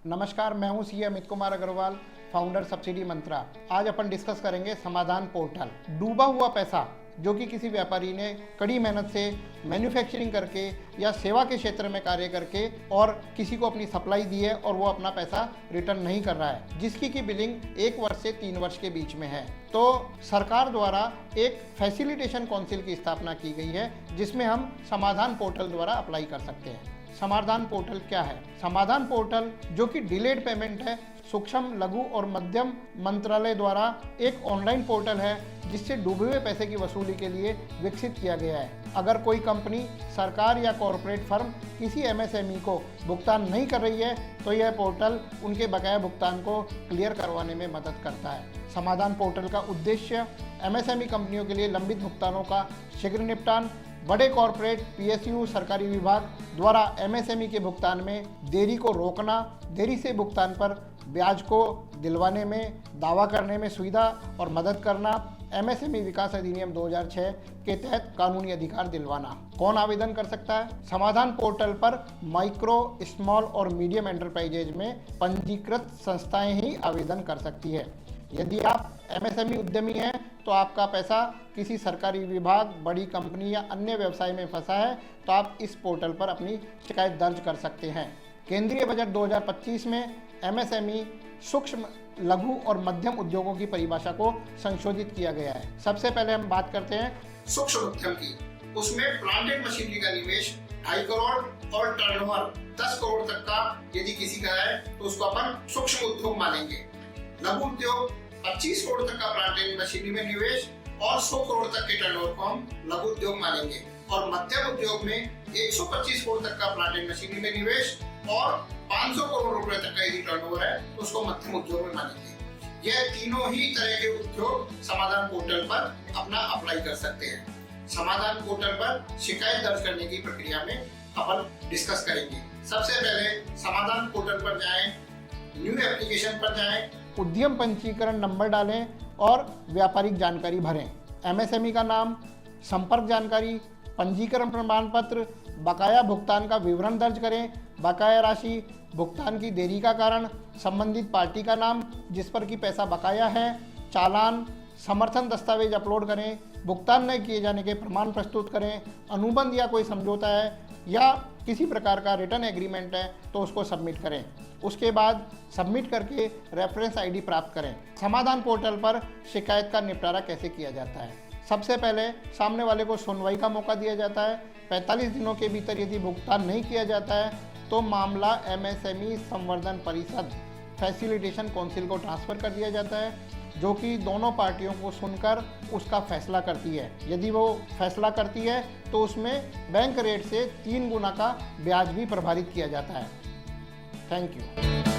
नमस्कार, मैं हूं CA Amit Kumar Agrawal, founder subsidy mantra. आज अपन डिस्कस करेंगे समाधान पोर्टल। डूबा हुआ पैसा जो कि किसी व्यापारी ने कड़ी मेहनत से मैन्युफैक्चरिंग करके या सेवा के क्षेत्र में कार्य करके और किसी को अपनी सप्लाई दी है और वो अपना पैसा रिटर्न नहीं कर रहा है, जिसकी की बिलिंग 1 वर्ष से 3 वर्ष के बीच में है, तो सरकार द्वारा एक फैसिलिटेशन काउंसिल की स्थापना की गई है, जिसमें हम समाधान पोर्टल द्वारा अप्लाई कर सकते हैं। समाधान पोर्टल क्या है? समाधान पोर्टल जो कि डिलेड पेमेंट है, सूक्ष्म लघु और मध्यम मंत्रालय द्वारा एक ऑनलाइन पोर्टल है, जिससे डूबे हुए पैसे की वसूली के लिए विकसित किया गया है। अगर कोई कंपनी, सरकार या कॉरपोरेट फर्म किसी एमएसएमई को भुगतान नहीं कर रही है, तो यह पोर्टल उनके बकाया भुगतान को क्लियर करवाने में मदद करता है। समाधान पोर्टल का उद्देश्य एमएसएमई कंपनियों के लिए लंबित भुगतानों का शीघ्र निपटान, बड़े कॉरपोरेट, पीएसयू, सरकारी विभाग द्वारा एमएसएमई के भुगतान में देरी को रोकना, देरी से भुगतान पर ब्याज को दिलवाने में, दावा करने में सुविधा और मदद करना, एमएसएमई विकास अधिनियम 2006 के तहत कानूनी अधिकार दिलवाना। कौन आवेदन कर सकता है? समाधान पोर्टल पर माइक्रो, स्मॉल और मीडियम एंटरप्राइजेज में पंजीकृत संस्थाएं ही आवेदन कर सकती है। यदि आप एमएसएमई उद्यमी हैं तो आपका पैसा किसी सरकारी विभाग, बड़ी कंपनी या अन्य व्यवसाय में फंसा है, तो आप इस पोर्टल पर अपनी शिकायत दर्ज कर सकते हैं। केंद्रीय बजट 2025 में एमएसएमई, सूक्ष्म लघु और मध्यम उद्योगों की परिभाषा को संशोधित किया गया है। सबसे पहले हम बात करते हैं सूक्ष्म उद्यम की। उसमें प्लांटेड मशीनरी का निवेश 2.5 करोड़ और टर्नओवर 10 करोड़ तक का यदि किसी का है तो उसको अपन सूक्ष्म उद्योग मानेंगे। लघु उद्योग 25 करोड़ तक का प्लांटेड मशीनरी में निवेश और 100 करोड़ तक के टर्नओवर को हम लघु उद्योग मानेंगे। और मध्यम उद्योग में 125 करोड़ तक का प्लांटेड मशीनरी में निवेश और 500 करोड़ रुपए तक का यदि टर्नओवर है तो उसको मध्यम उद्योग में मानेंगे। यह तीनों ही तरह के उद्योग समाधान पोर्टल पर अपना अप्लाई कर सकते हैं। समाधान पोर्टल पर शिकायत दर्ज करने की प्रक्रिया में अपन डिस्कस करेंगे। सबसे पहले समाधान पोर्टल पर जाएं, न्यू एप्लीकेशन पर जाएं, उद्यम पंजीकरण नंबर डालें और व्यापारिक जानकारी भरें। एमएसएमई का नाम, संपर्क जानकारी, पंजीकरण प्रमाण पत्र, बकाया भुगतान का विवरण दर्ज करें, बकाया राशि, भुगतान की देरी का कारण, संबंधित पार्टी का नाम जिस पर कि पैसा बकाया है, चालान, समर्थन दस्तावेज अपलोड करें, भुगतान न किए जाने के प्रमाण प्रस्तुत करें, अनुबंध या कोई समझौता है या किसी प्रकार का रिटर्न एग्रीमेंट है तो उसको सबमिट करें। उसके बाद सबमिट करके रेफरेंस आईडी प्राप्त करें। समाधान पोर्टल पर शिकायत का निपटारा कैसे किया जाता है? सबसे पहले सामने वाले को सुनवाई का मौका दिया जाता है। 45 दिनों के भीतर यदि भुगतान नहीं किया जाता है तो मामला एमएसएमई संवर्धन परिषद, फैसिलिटेशन काउंसिल को ट्रांसफ़र कर दिया जाता है, जो कि दोनों पार्टियों को सुनकर उसका फैसला करती है। यदि वो फैसला करती है तो उसमें बैंक रेट से 3 गुना का ब्याज भी प्रभावित किया जाता है। Thank you.